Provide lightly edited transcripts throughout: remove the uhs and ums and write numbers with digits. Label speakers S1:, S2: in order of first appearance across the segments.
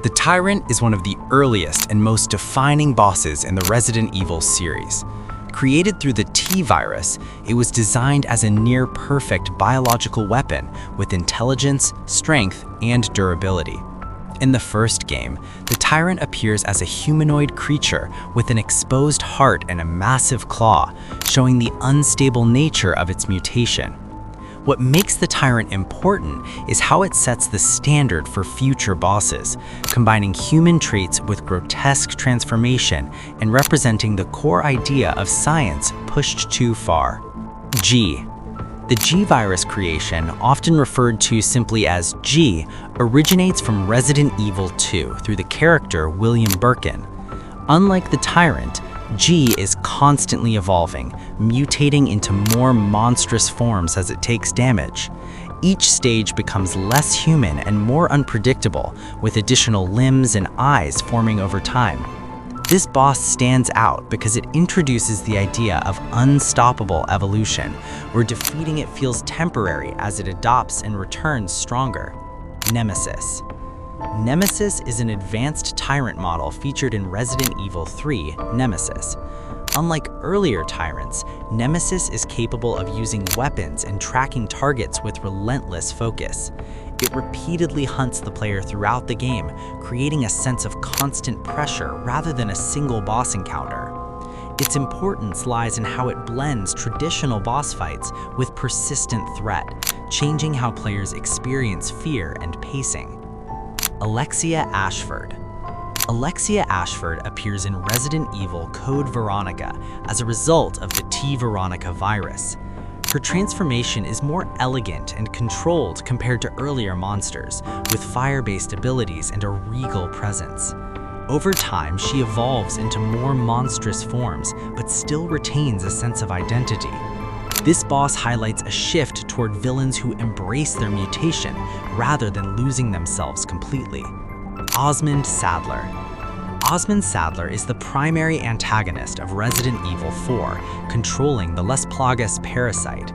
S1: The Tyrant is one of the earliest and most defining bosses in the Resident Evil series. Created through the T-Virus, it was designed as a near-perfect biological weapon with intelligence, strength, and durability. In the first game, the Tyrant appears as a humanoid creature with an exposed heart and a massive claw, showing the unstable nature of its mutation. What makes the Tyrant important is how it sets the standard for future bosses, combining human traits with grotesque transformation and representing the core idea of science pushed too far. G. The G-Virus creation, often referred to simply as G, originates from Resident Evil 2 through the character William Birkin. Unlike the Tyrant, G is constantly evolving, mutating into more monstrous forms as it takes damage. Each stage becomes less human and more unpredictable, with additional limbs and eyes forming over time. This boss stands out because it introduces the idea of unstoppable evolution, where defeating it feels temporary as it adopts and returns stronger. Nemesis. Nemesis is an advanced Tyrant model featured in Resident Evil 3, Nemesis. Unlike earlier Tyrants, Nemesis is capable of using weapons and tracking targets with relentless focus. It repeatedly hunts the player throughout the game, creating a sense of constant pressure rather than a single boss encounter. Its importance lies in how it blends traditional boss fights with persistent threat, changing how players experience fear and pacing. Alexia Ashford. Alexia Ashford appears in Resident Evil Code Veronica as a result of the T-Veronica virus. Her transformation is more elegant and controlled compared to earlier monsters, with fire-based abilities and a regal presence. Over time, she evolves into more monstrous forms, but still retains a sense of identity. This boss highlights a shift toward villains who embrace their mutation rather than losing themselves completely. Osmond Saddler. Osmond Saddler is the primary antagonist of Resident Evil 4, controlling the Las Plagas parasite.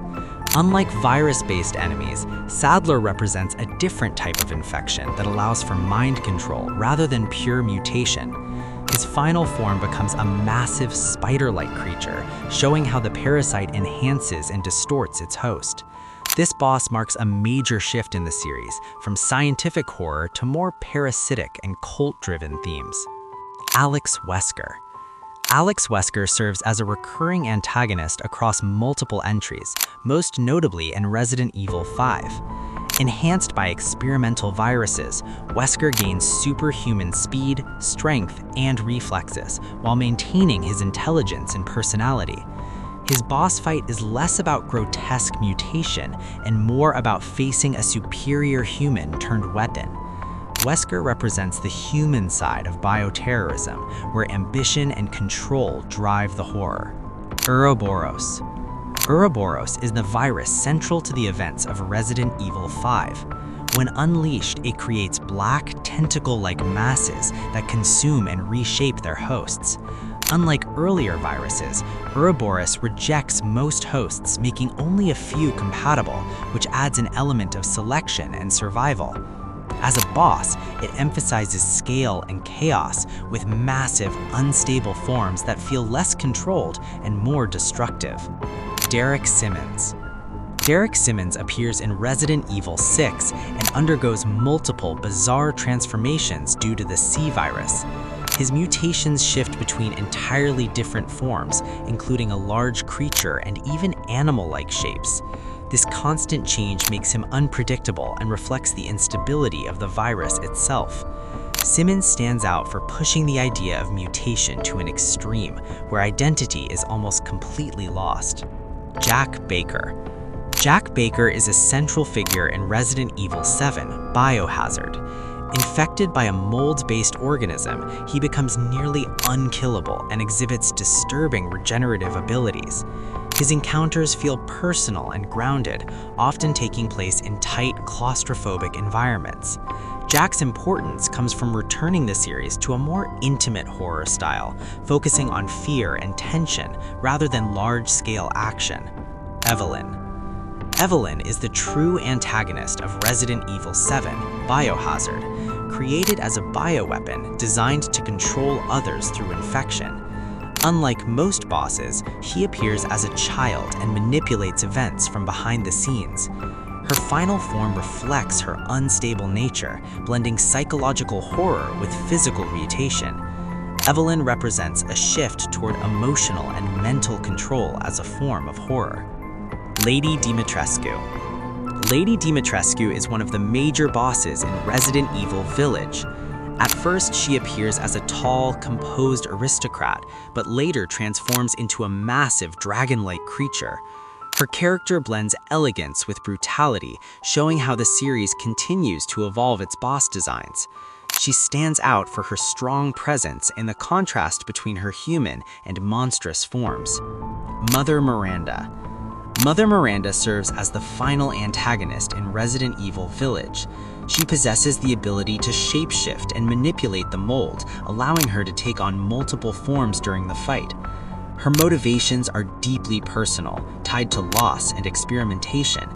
S1: Unlike virus-based enemies, Saddler represents a different type of infection that allows for mind control rather than pure mutation. His final form becomes a massive spider-like creature, showing how the parasite enhances and distorts its host. This boss marks a major shift in the series, from scientific horror to more parasitic and cult-driven themes. Alex Wesker. Alex Wesker serves as a recurring antagonist across multiple entries, most notably in Resident Evil 5. Enhanced by experimental viruses, Wesker gains superhuman speed, strength, and reflexes, while maintaining his intelligence and personality. His boss fight is less about grotesque mutation and more about facing a superior human turned weapon. Wesker represents the human side of bioterrorism, where ambition and control drive the horror. Ouroboros. Ouroboros is the virus central to the events of Resident Evil 5. When unleashed, it creates black, tentacle-like masses that consume and reshape their hosts. Unlike earlier viruses, Ouroboros rejects most hosts, making only a few compatible, which adds an element of selection and survival. As a boss, it emphasizes scale and chaos with massive, unstable forms that feel less controlled and more destructive. Derek Simmons. Derek Simmons appears in Resident Evil 6 and undergoes multiple bizarre transformations due to the C-Virus. His mutations shift between entirely different forms, including a large creature and even animal-like shapes. This constant change makes him unpredictable and reflects the instability of the virus itself. Simmons stands out for pushing the idea of mutation to an extreme, where identity is almost completely lost. Jack Baker. Jack Baker is a central figure in Resident Evil 7, Biohazard. Infected by a mold-based organism, he becomes nearly unkillable and exhibits disturbing regenerative abilities. His encounters feel personal and grounded, often taking place in tight, claustrophobic environments. Jack's importance comes from returning the series to a more intimate horror style, focusing on fear and tension rather than large-scale action. Evelyn. Evelyn is the true antagonist of Resident Evil 7, Biohazard. created as a bioweapon designed to control others through infection. Unlike most bosses, he appears as a child and manipulates events from behind the scenes. Her final form reflects her unstable nature, blending psychological horror with physical mutation. Evelyn represents a shift toward emotional and mental control as a form of horror. Lady Dimitrescu. Lady Dimitrescu is one of the major bosses in Resident Evil Village. At first, she appears as a tall, composed aristocrat, but later transforms into a massive dragon-like creature. Her character blends elegance with brutality, showing how the series continues to evolve its boss designs. She stands out for her strong presence and the contrast between her human and monstrous forms. Mother Miranda. Mother Miranda serves as the final antagonist in Resident Evil Village. She possesses the ability to shapeshift and manipulate the mold, allowing her to take on multiple forms during the fight. Her motivations are deeply personal, tied to loss and experimentation.